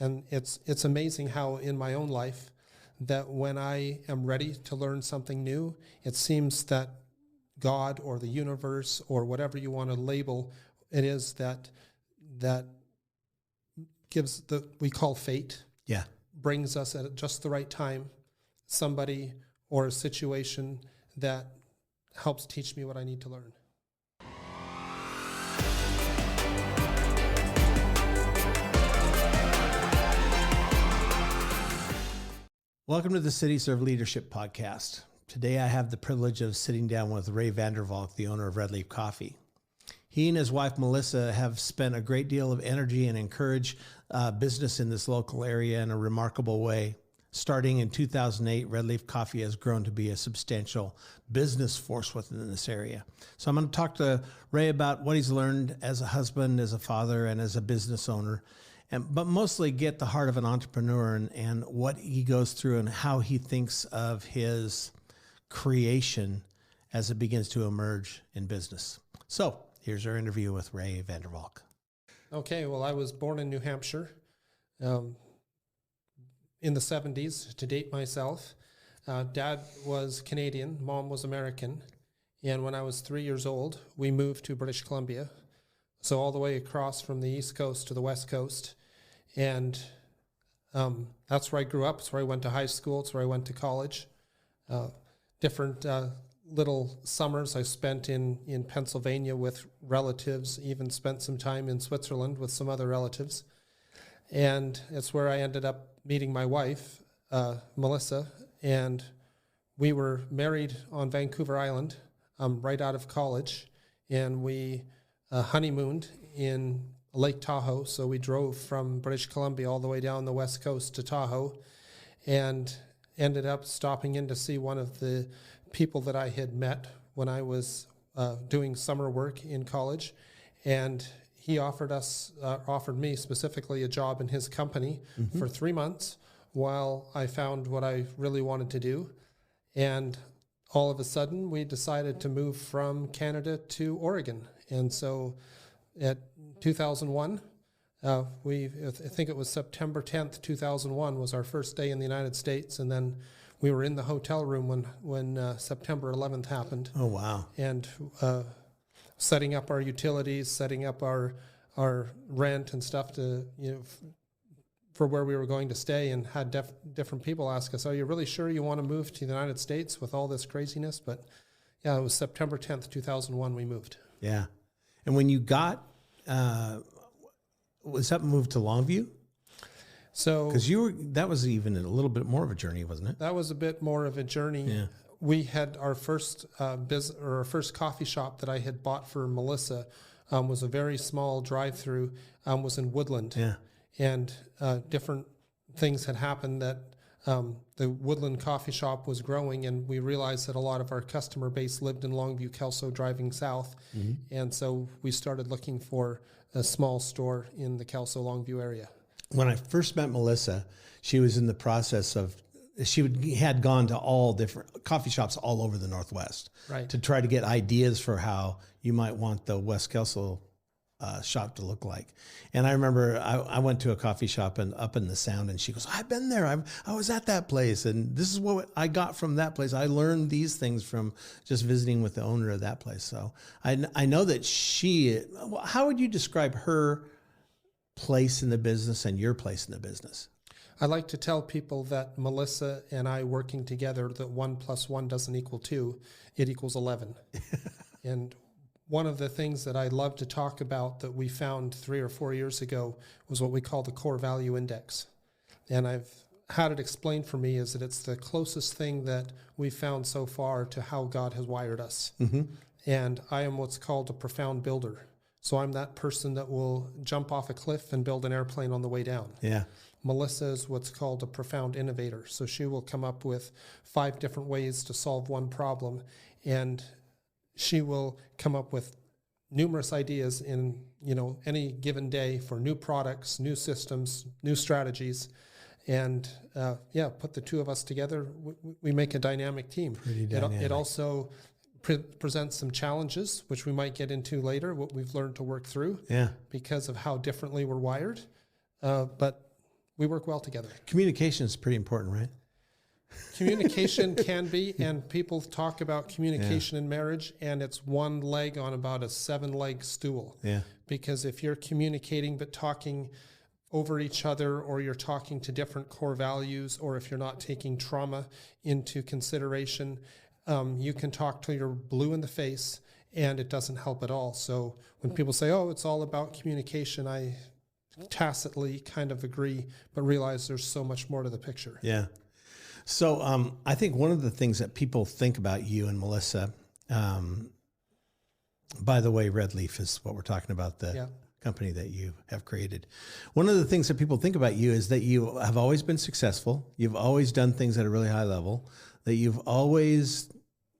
And it's amazing how in my own life that when I am ready to learn something new, it seems that God or the universe or whatever you want to label it is that gives we call fate. Yeah. Brings us at just the right time, somebody or a situation that helps teach me what I need to learn. Welcome to the City Serve Leadership Podcast. Today I have the privilege of sitting down with Ray Vandervalk, the owner of Red Leaf Coffee. He and his wife, Melissa, have spent a great deal of energy and encourage business in this local area in a remarkable way. Starting in 2008, Red Leaf Coffee has grown to be a substantial business force within this area. So I'm going to talk to Ray about what he's learned as a husband, as a father, and as a business owner. But mostly get the heart of an entrepreneur and what he goes through and how he thinks of his creation as it begins to emerge in business. So here's our interview with Ray Vandervalk. Okay, well, I was born in New Hampshire in the 70s, to date myself. Dad was Canadian, Mom was American. And when I was 3 years old, we moved to British Columbia. So all the way across from the East Coast to the West Coast. And that's where I grew up. It's where I went to high school. It's where I went to college. Different little summers I spent in Pennsylvania with relatives, even spent some time in Switzerland with some other relatives. And it's where I ended up meeting my wife, Melissa, and we were married on Vancouver Island right out of college, and we honeymooned in Lake Tahoe. So we drove from British Columbia all the way down the west coast to Tahoe and ended up stopping in to see one of the people that I had met when I was doing summer work in college. And he offered me specifically a job in his company for 3 months while I found what I really wanted to do. And all of a sudden, we decided to move from Canada to Oregon. And so at 2001, I think it was September 10th, 2001 was our first day in the United States. And then we were in the hotel room when September 11th happened. Oh, wow. And setting up our utilities, setting up our rent and stuff to, for where we were going to stay, and had different people ask us, are you really sure you want to move to the United States with all this craziness? But yeah, it was September 10th, 2001 we moved. Yeah. And when you got, was that moved to Longview? So, because that was even a little bit more of a journey, wasn't it? That was a bit more of a journey. Yeah. We had our first our first coffee shop that I had bought for Melissa was a very small drive-through, was in Woodland. Yeah. And different things had happened that the Woodland coffee shop was growing, and we realized that a lot of our customer base lived in Longview, Kelso, driving south. And so we started looking for a small store in the Kelso, Longview area. When I first met Melissa, she was in the process of, had gone to all different coffee shops all over the Northwest, right, to try to get ideas for how you might want the West Kelso shop to look like. And I remember I went to a coffee shop up in the Sound, and she goes, I've been there. I was at that place, and this is what I got from that place. I learned these things from just visiting with the owner of that place. So I know that how would you describe her place in the business and your place in the business? I like to tell people that Melissa and I working together, that 1 + 1 doesn't equal 2, it equals 11. And one of the things that I love to talk about that we found 3 or 4 years ago was what we call the core value index. And I've had it explained for me is that it's the closest thing that we've found so far to how God has wired us. And I am what's called a profound builder. So I'm that person that will jump off a cliff and build an airplane on the way down. Yeah. Melissa is what's called a profound innovator. So she will come up with 5 different ways to solve one problem, and she will come up with numerous ideas in any given day for new products, new systems, new strategies, and put the two of us together. We make a dynamic team. Pretty dynamic. It also presents some challenges, which we might get into later, what we've learned to work through, because of how differently we're wired. But we work well together. Communication is pretty important, right? Communication can be, and people talk about communication in marriage, and it's one leg on about a 7-leg stool. Yeah. Because if you're communicating but talking over each other, or you're talking to different core values, or if you're not taking trauma into consideration, you can talk till you're blue in the face, and it doesn't help at all. So when people say, oh, it's all about communication, I tacitly kind of agree, but realize there's so much more to the picture. Yeah. So I think one of the things that people think about you and Melissa, by the way, Red Leaf is what we're talking about, the company that you have created. One of the things that people think about you is that you have always been successful. You've always done things at a really high level, that you've always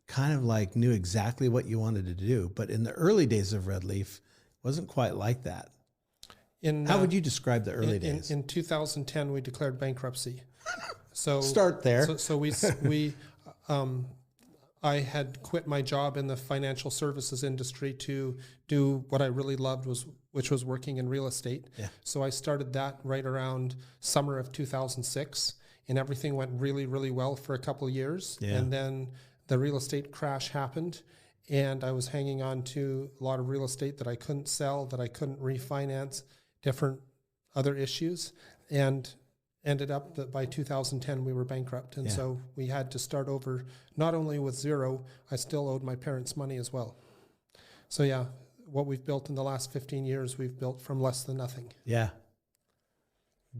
kind of like knew exactly what you wanted to do. But in the early days of Red Leaf, it wasn't quite like that. How would you describe the early days? In 2010, we declared bankruptcy. So start there. So I had quit my job in the financial services industry to do what I really loved, which was working in real estate. Yeah. So I started that right around summer of 2006, and everything went really, really well for a couple of years. Yeah. And then the real estate crash happened, and I was hanging on to a lot of real estate that I couldn't sell, that I couldn't refinance, different other issues, and ended up that by 2010 we were bankrupt. And so we had to start over, not only with zero, I still owed my parents money as well. So yeah, what we've built in the last 15 years, we've built from less than nothing. Yeah.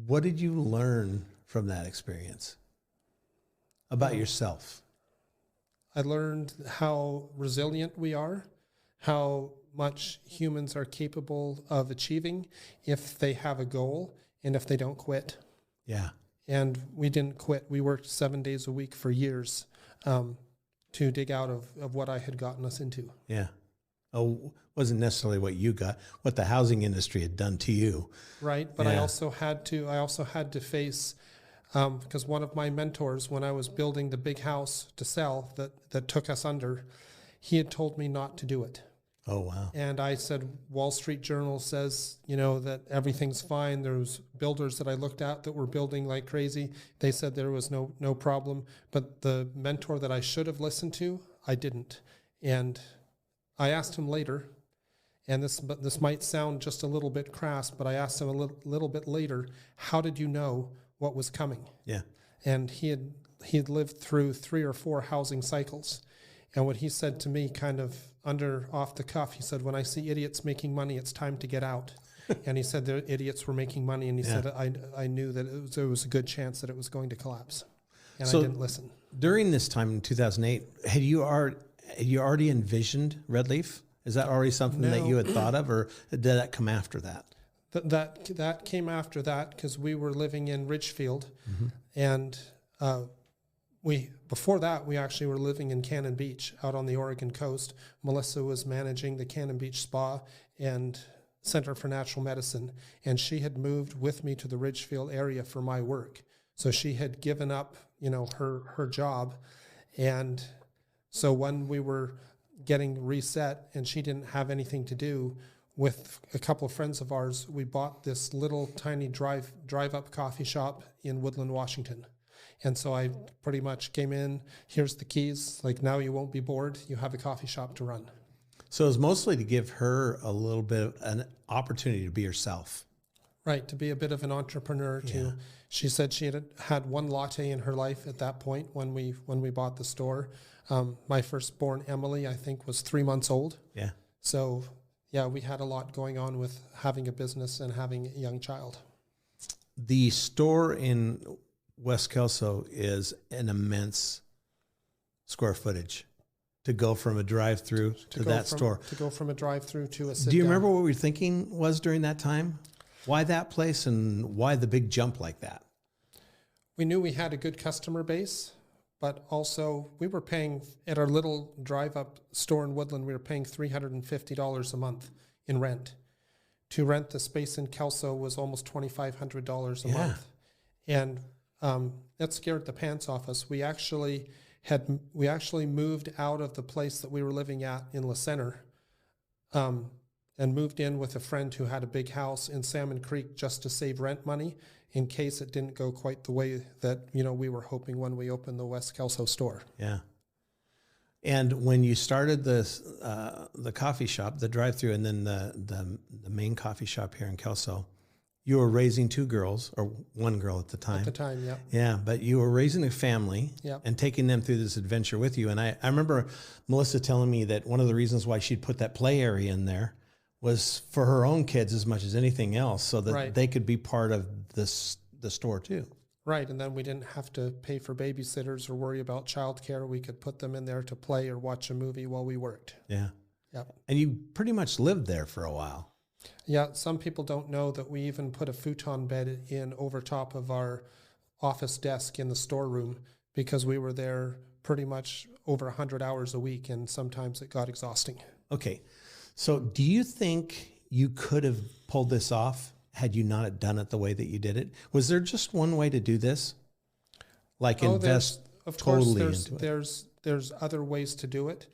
What did you learn from that experience about yourself? I learned how resilient we are, how much humans are capable of achieving if they have a goal and if they don't quit. Yeah. And we didn't quit. We worked 7 days a week for years to dig out of what I had gotten us into. Yeah. Oh, wasn't necessarily what you got, what the housing industry had done to you. Right. But I also had to face, because one of my mentors, when I was building the big house to sell that took us under, he had told me not to do it. Oh, wow. And I said, Wall Street Journal says, that everything's fine. There was builders that I looked at that were building like crazy. They said there was no problem. But the mentor that I should have listened to, I didn't. And I asked him later, and this might sound just a little bit crass, but I asked him a little bit later, how did you know what was coming? Yeah. And he had lived through 3 or 4 housing cycles. And what he said to me kind of off the cuff, he said, when I see idiots making money, it's time to get out. And he said the idiots were making money, and he said, I knew that there was a good chance that it was going to collapse. And so I didn't listen. During this time in 2008, had you already envisioned Red Leaf? Is that already something that you had thought of, or did that come after that? That came after that, because we were living in Ridgefield, and before that, we actually were living in Cannon Beach out on the Oregon coast. Melissa was managing the Cannon Beach Spa and Center for Natural Medicine, and she had moved with me to the Ridgefield area for my work. So she had given up, her job. And so when we were getting reset and she didn't have anything to do, with a couple of friends of ours, we bought this little tiny drive-up coffee shop in Woodland, Washington. And so I pretty much came in, here's the keys, like now you won't be bored, you have a coffee shop to run. So it was mostly to give her a little bit of an opportunity to be herself. Right, to be a bit of an entrepreneur too. She said she had one latte in her life at that point when we bought the store. My firstborn, Emily, I think was 3 months old. Yeah. So yeah, we had a lot going on with having a business and having a young child. The store in West Kelso is an immense square footage to go from a drive-through to that store. To go from a drive-through to a sit-down. Do you remember what we were thinking was during that time? Why that place, and why the big jump like that? We knew we had a good customer base, but also we were paying, at our little drive-up store in Woodland, we were paying $350 a month in rent. To rent the space in Kelso was almost $2,500 a month. And that scared the pants off us. We actually moved out of the place that we were living at in La Center. and moved in with a friend who had a big house in Salmon Creek just to save rent money in case it didn't go quite the way that, we were hoping when we opened the West Kelso store. Yeah. And when you started the coffee shop, the drive-through, and then the main coffee shop here in Kelso, you were raising two girls, or one girl at the time. At the time, yeah. Yeah, but you were raising a family Yep. and taking them through this adventure with you. And I remember Melissa telling me that one of the reasons why she'd put that play area in there was for her own kids as much as anything else, so that Right. they could be part of the store too. Right, and then we didn't have to pay for babysitters or worry about childcare. We could put them in there to play or watch a movie while we worked. Yeah. Yep. And you pretty much lived there for a while. Yeah, some people don't know that we even put a futon bed in over top of our office desk in the storeroom because we were there pretty much over 100 hours a week, and sometimes it got exhausting. Okay. So do you think you could have pulled this off had you not done it the way that you did it? Was there just one way to do this? Like invest totally into it? There's other ways to do it.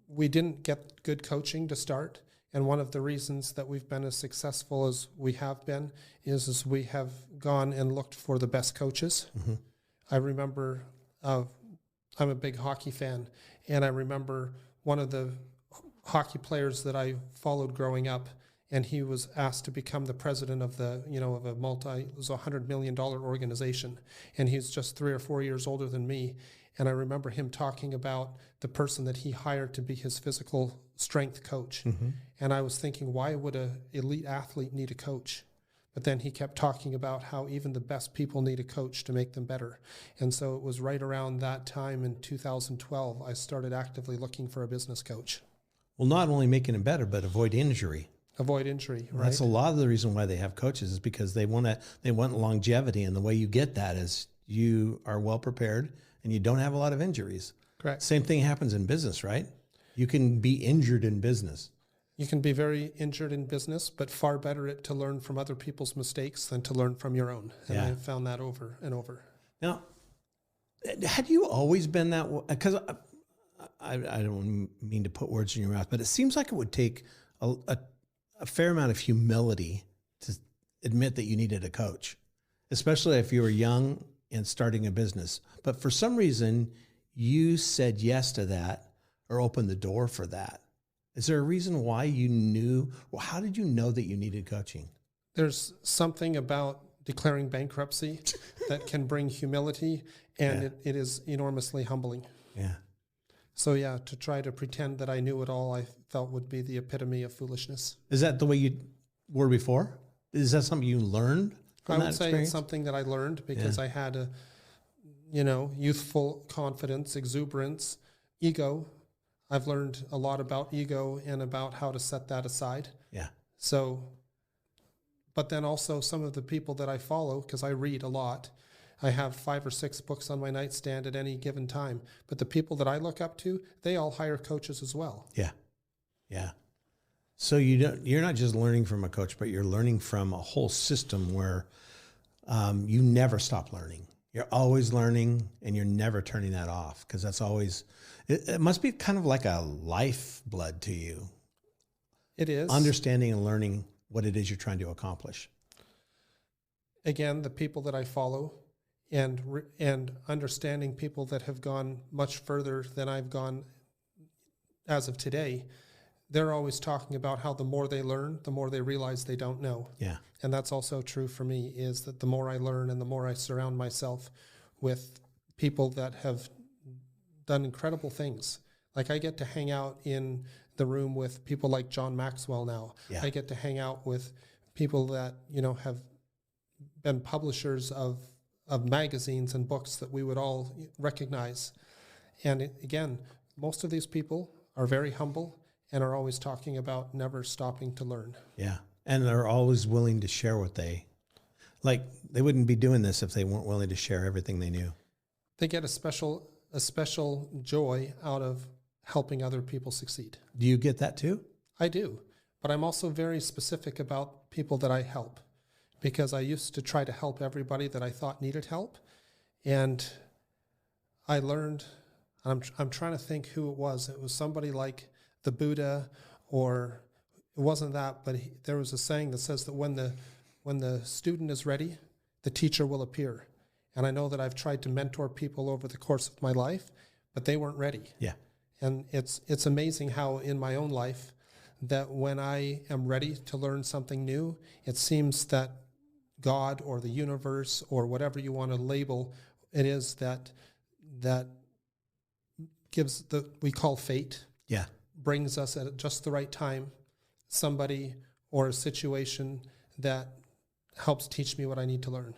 We didn't get good coaching to start. And one of the reasons that we've been as successful as we have been is we have gone and looked for the best coaches. Mm-hmm. I remember, I'm a big hockey fan, and I remember one of the hockey players that I followed growing up, and he was asked to become the president of it was a $100 million organization, and he's just 3 or 4 years older than me. And I remember him talking about the person that he hired to be his physical strength coach. Mm-hmm. And I was thinking, why would an elite athlete need a coach? But then he kept talking about how even the best people need a coach to make them better. And so it was right around that time in 2012, I started actively looking for a business coach. Well, not only making them better, but avoid injury. Avoid injury, right? That's a lot of the reason why they have coaches, is because they want longevity. And the way you get that is you are well prepared and you don't have a lot of injuries. Correct. Same thing happens in business, right? You can be injured in business. You can be very injured in business, but far better to learn from other people's mistakes than to learn from your own. And Yeah. I've found that over and over. Now, had you always been that way? Because I don't mean to put words in your mouth, but it seems like it would take a fair amount of humility to admit that you needed a coach, especially if you were young and starting a business. But for some reason, you said yes to that or opened the door for that. Is there a reason why you knew? Well, how did you know that you needed coaching? There's something about declaring bankruptcy that can bring humility, and Yeah. it is enormously humbling. Yeah. So yeah, to try to pretend that I knew it all, I felt would be the epitome of foolishness. Is that the way you were before? Is that something you learned from I that would say experience? it's something that I learned because I had a, youthful confidence, exuberance, ego. I've learned a lot about ego and about how to set that aside. Yeah. So, but then also some of the people that I follow, because I read a lot, I have 5 or 6 books on my nightstand at any given time. But the people that I look up to, they all hire coaches as well. Yeah. Yeah. So you're not just learning from a coach, but you're learning from a whole system where you never stop learning. You're always learning and you're never turning that off, because that's always, it must be kind of like a lifeblood to you. It is. Understanding and learning what it is you're trying to accomplish. Again, the people that I follow and understanding people that have gone much further than I've gone as of today, they're always talking about how the more they learn, the more they realize they don't know. Yeah. And that's also true for me, is that the more I learn and the more I surround myself with people that have done incredible things. Like I get to hang out in the room with people like John Maxwell now. Yeah. I get to hang out with people that, have been publishers of magazines and books that we would all recognize. And again, most of these people are very humble and are always talking about never stopping to learn. Yeah. And they're always willing to share what they wouldn't be doing this if they weren't willing to share everything they knew. They get a special joy out of helping other people succeed. Do you get that too? I do, but I'm also very specific about people that I help, because I used to try to help everybody that I thought needed help. And I learned, I'm trying to think who it was. It was somebody like the Buddha or it wasn't that, but there was a saying that says that when the student is ready, the teacher will appear. And I know that I've tried to mentor people over the course of my life, but they weren't ready. Yeah. And it's amazing how in my own life that when I am ready to learn something new, it seems that God or the universe or whatever you want to label it is that gives we call fate. Yeah. Brings us at just the right time, somebody or a situation that helps teach me what I need to learn.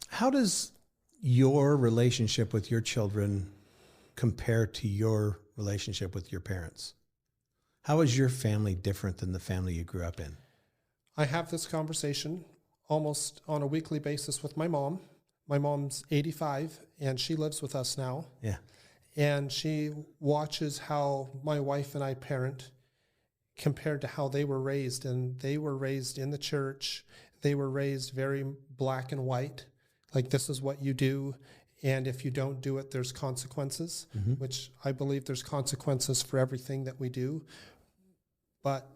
How does your relationship with your children compare to your relationship with your parents? How is your family different than the family you grew up in? I have this conversation almost on a weekly basis with my mom. My mom's 85, and she lives with us now. Yeah. And she watches how my wife and I parent compared to how they were raised. And they were raised in the church. They were raised very black and white, like this is what you do. And if you don't do it, there's consequences, which I believe there's consequences for everything that we do. But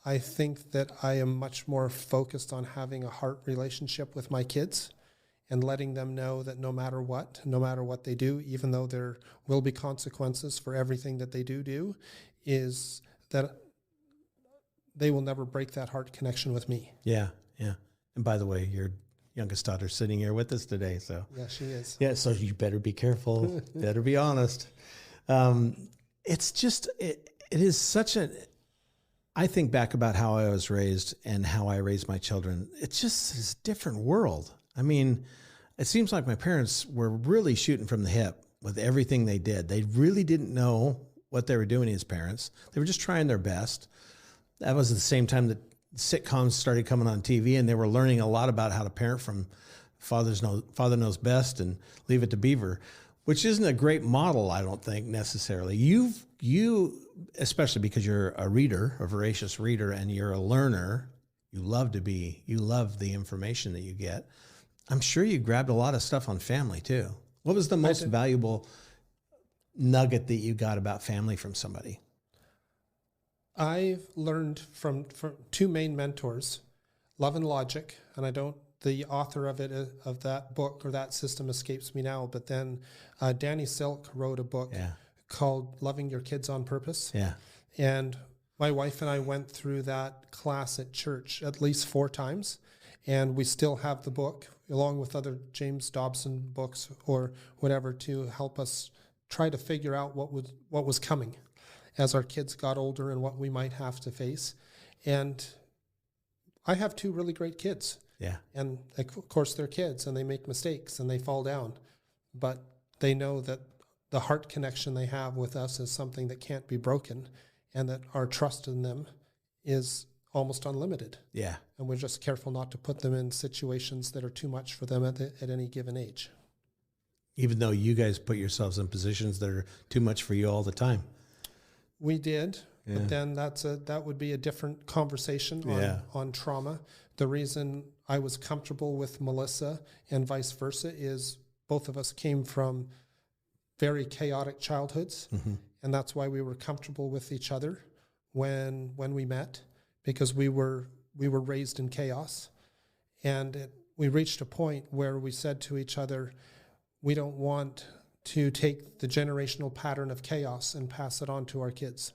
I think that I am much more focused on having a heart relationship with my kids and letting them know that no matter what they do, even though there will be consequences for everything that they do, is that they will never break that heart connection with me. Yeah, yeah. And by the way, your youngest daughter's sitting here with us today, so. Yeah, she is. Yeah, so you better be careful. Better be honest. It's just, it is such a, I think back about how I was raised and how I raised my children. It's just this different world. I mean, it seems like my parents were really shooting from the hip with everything they did. They really didn't know what they were doing as parents. They were just trying their best. That was at the same time that sitcoms started coming on TV, and they were learning a lot about how to parent from Father Knows Best and Leave It to Beaver, which isn't a great model, I don't think, necessarily. You, especially because you're a reader, a voracious reader, and you're a learner, you love the information that you get. I'm sure you grabbed a lot of stuff on family too. What was the most valuable nugget that you got about family from somebody? I've learned from two main mentors, Love and Logic, and the author of that book or that system escapes me now, but then Danny Silk wrote a book called Loving Your Kids on Purpose. Yeah. And my wife and I went through that class at church at least 4 times, and we still have the book along with other James Dobson books or whatever to help us try to figure out what was coming as our kids got older and what we might have to face. And I have 2 really great kids. Yeah. And of course they're kids and they make mistakes and they fall down, but they know that the heart connection they have with us is something that can't be broken and that our trust in them is almost unlimited. Yeah. And we're just careful not to put them in situations that are too much for them at any given age. Even though you guys put yourselves in positions that are too much for you all the time. We did, but then that would be a different conversation on trauma. The reason I was comfortable with Melissa and vice versa is both of us came from very chaotic childhoods, and that's why we were comfortable with each other when we met, because we were raised in chaos, and we reached a point where we said to each other, we don't want to take the generational pattern of chaos and pass it on to our kids.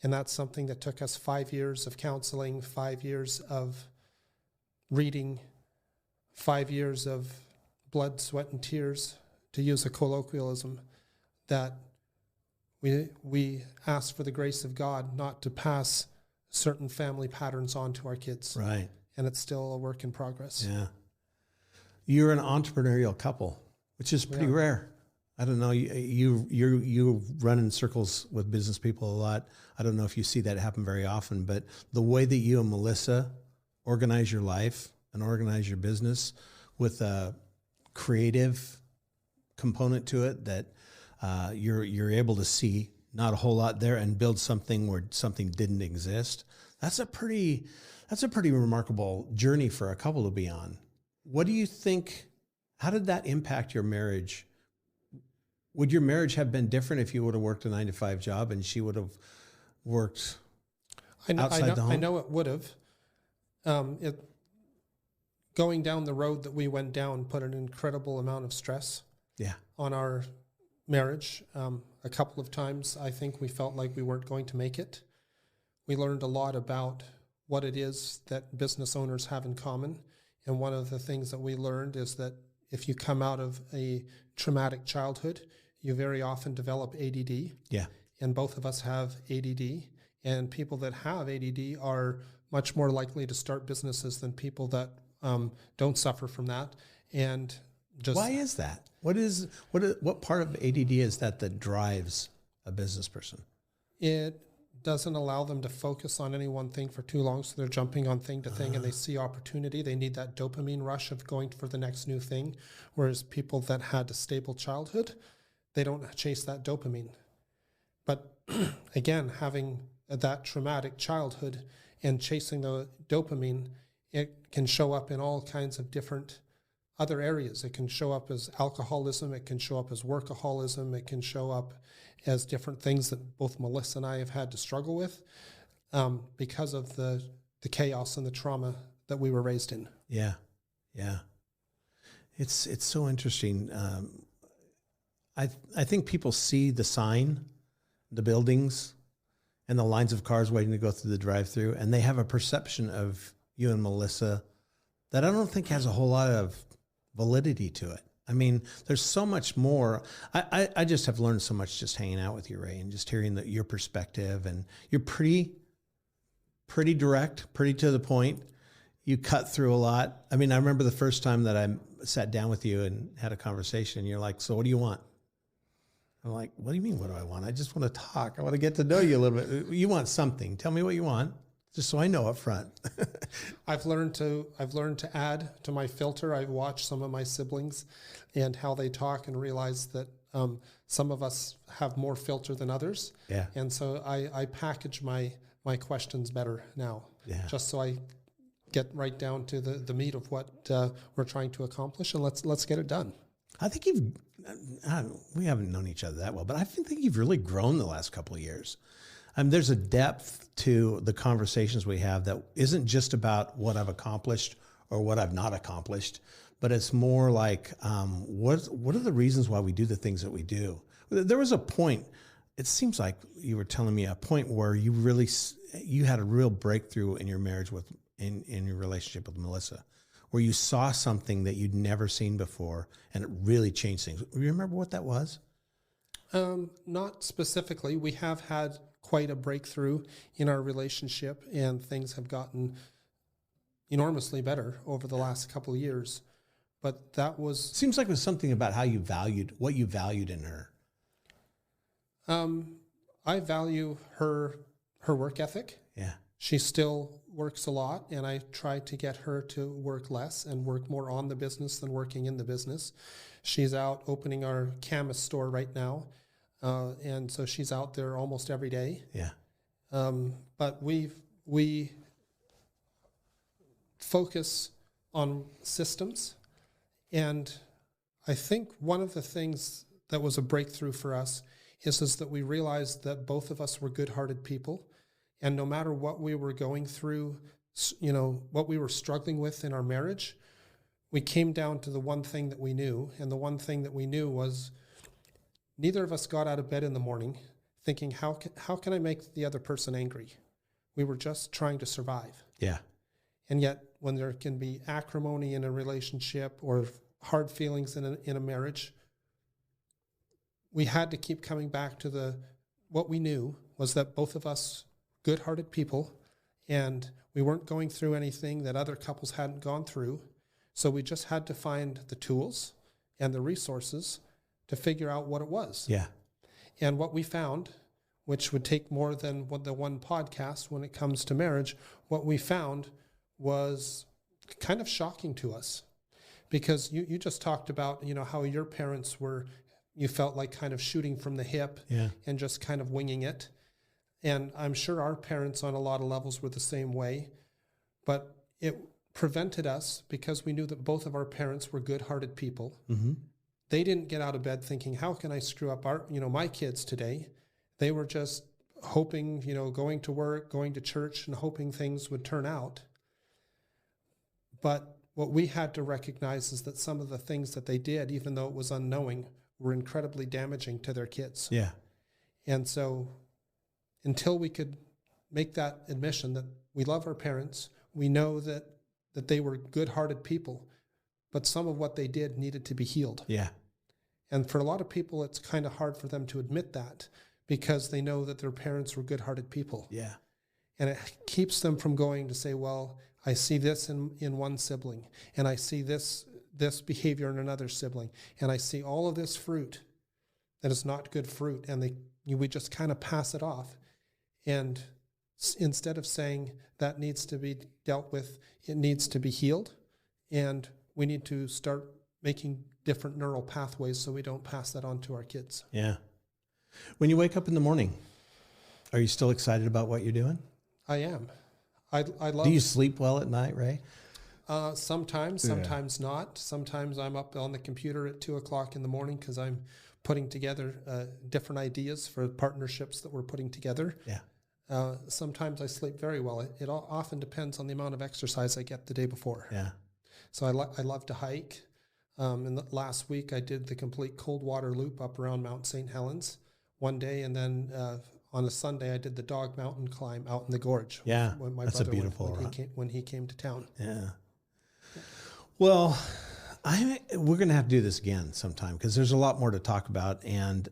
And that's something that took us 5 years of counseling, 5 years of reading, 5 years of blood, sweat, and tears, to use a colloquialism, that we asked for the grace of God not to pass certain family patterns on to our kids. Right. And it's still a work in progress. Yeah. You're an entrepreneurial couple, which is pretty rare. I don't know. You run in circles with business people a lot. I don't know if you see that happen very often, but the way that you and Melissa organize your life and organize your business with a creative component to it, that you're able to see not a whole lot there and build something where something didn't exist. That's a pretty remarkable journey for a couple to be on. What do you think? How did that impact your marriage? Would your marriage have been different if you would have worked a 9-to-5 job and she would have worked outside the home? I know it would have. Going down the road that we went down put an incredible amount of stress on our marriage. A couple of times, I think we felt like we weren't going to make it. We learned a lot about what it is that business owners have in common. And one of the things that we learned is that if you come out of a traumatic childhood, you very often develop ADD. Yeah. And both of us have ADD. And people that have ADD are much more likely to start businesses than people that don't suffer from that. And just why is that? What part of ADD is that drives a business person? It doesn't allow them to focus on any one thing for too long, so they're jumping on thing to thing, and they see opportunity. They need that dopamine rush of going for the next new thing, whereas people that had a stable childhood, they don't chase that dopamine. But again, having that traumatic childhood and chasing the dopamine, it can show up in all kinds of different other areas. It can show up as alcoholism. It can show up as workaholism. It can show up as different things that both Melissa and I have had to struggle with because of the chaos and the trauma that we were raised in. Yeah, yeah. It's so interesting. I think people see the sign, the buildings, and the lines of cars waiting to go through the drive-through, and they have a perception of you and Melissa that I don't think has a whole lot of validity to it. I mean, there's so much more. I just have learned so much just hanging out with you, Ray, and just hearing your perspective. And you're pretty direct, pretty to the point. You cut through a lot. I mean, I remember the first time that I sat down with you and had a conversation. You're like, "So what do you want?" I'm like, "What do you mean, what do I want? I just want to talk. I want to get to know you a little bit. You want something. Tell me what you want, just so I know up front." I've learned to add to my filter. I've watched some of my siblings and how they talk and realize that some of us have more filter than others. Yeah. And so I package my questions better now. Yeah. Just so I get right down to the meat of what we're trying to accomplish, and let's get it done. I think we haven't known each other that well, but I think you've really grown the last couple of years. There's a depth to the conversations we have that isn't just about what I've accomplished or what I've not accomplished, but it's more like, what are the reasons why we do the things that we do? There was a point, it seems like you were telling me a point where you had a real breakthrough in your marriage in your relationship with Melissa, where you saw something that you'd never seen before and it really changed things. Do you remember what that was? Not specifically. We have had quite a breakthrough in our relationship, and things have gotten enormously better over the last couple of years. But that was... Seems like it was something about what you valued in her. I value her work ethic. Yeah. She still works a lot, and I try to get her to work less and work more on the business than working in the business. She's out opening our Camas store right now. And so she's out there almost every day. Yeah. But we focus on systems. And I think one of the things that was a breakthrough for us is that we realized that both of us were good-hearted people. And no matter what we were going through, what we were struggling with in our marriage, we came down to the one thing that we knew. And the one thing that we knew was neither of us got out of bed in the morning thinking, how can I make the other person angry? We were just trying to survive. Yeah. And yet when there can be acrimony in a relationship or hard feelings in a marriage, we had to keep coming back to what we knew was that both of us good-hearted people, and we weren't going through anything that other couples hadn't gone through. So we just had to find the tools and the resources to figure out what it was. Yeah. And what we found, which would take more than the one podcast when it comes to marriage, what we found was kind of shocking to us. Because you just talked about, how your parents you felt like kind of shooting from the hip and just kind of winging it. And I'm sure our parents on a lot of levels were the same way, but it prevented us because we knew that both of our parents were good-hearted people. Mm-hmm. They didn't get out of bed thinking, how can I screw up my kids today? They were just hoping, going to work, going to church, and hoping things would turn out. But what we had to recognize is that some of the things that they did, even though it was unknowing, were incredibly damaging to their kids. Yeah. And so until we could make that admission that we love our parents, we know that they were good-hearted people, but some of what they did needed to be healed. Yeah. And for a lot of people, it's kind of hard for them to admit that because they know that their parents were good-hearted people. Yeah. And it keeps them from going to say, well, I see this in one sibling, and I see this behavior in another sibling, and I see all of this fruit that is not good fruit, and we just kind of pass it off. And instead of saying that needs to be dealt with, it needs to be healed, and we need to start making different neural pathways so we don't pass that on to our kids. Yeah. When you wake up in the morning, are you still excited about what you're doing? I am. I love. Do you sleep well at night, Ray? Sometimes not. Sometimes I'm up on the computer at 2:00 in the morning because I'm putting together different ideas for partnerships that we're putting together. Yeah. Sometimes I sleep very well. It often depends on the amount of exercise I get the day before. Yeah. So I love to hike. And last week I did the complete cold water loop up around Mount St. Helens one day, and then on a Sunday I did the dog mountain climb out in the gorge. Yeah, when my that's brother a beautiful when he came to town. Yeah. Well, we're going to have to do this again sometime because there's a lot more to talk about, and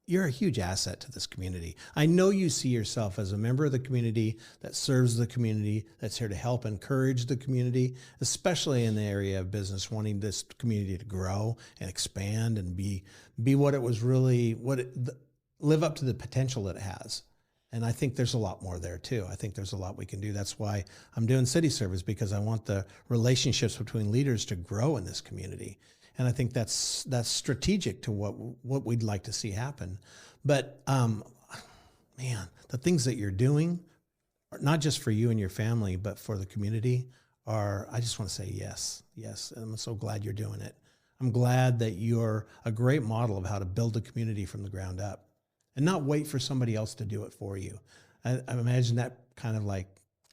you're a huge asset to this community. I know you see yourself as a member of the community that serves the community, that's here to help encourage the community, especially in the area of business, wanting this community to grow and expand and be what it was really, live up to the potential that it has. And I think there's a lot more there too. I think there's a lot we can do. That's why I'm doing city service, because I want the relationships between leaders to grow in this community. And I think that's strategic to what we'd like to see happen. But man, the things that you're doing, are not just for you and your family, but for the community, I just want to say yes. And I'm so glad you're doing it. I'm glad that you're a great model of how to build a community from the ground up and not wait for somebody else to do it for you. I imagine that kind of like,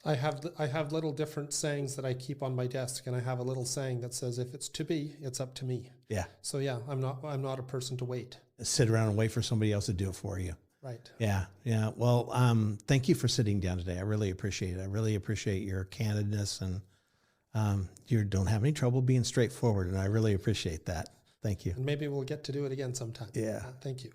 I have little different sayings that I keep on my desk, and I have a little saying that says, "If it's to be, it's up to me." Yeah. So yeah, I'm not a person to wait. Sit around and wait for somebody else to do it for you. Right. Yeah. Well, thank you for sitting down today. I really appreciate it. I really appreciate your candidness, and you don't have any trouble being straightforward, and I really appreciate that. Thank you. And maybe we'll get to do it again sometime. Yeah. Thank you.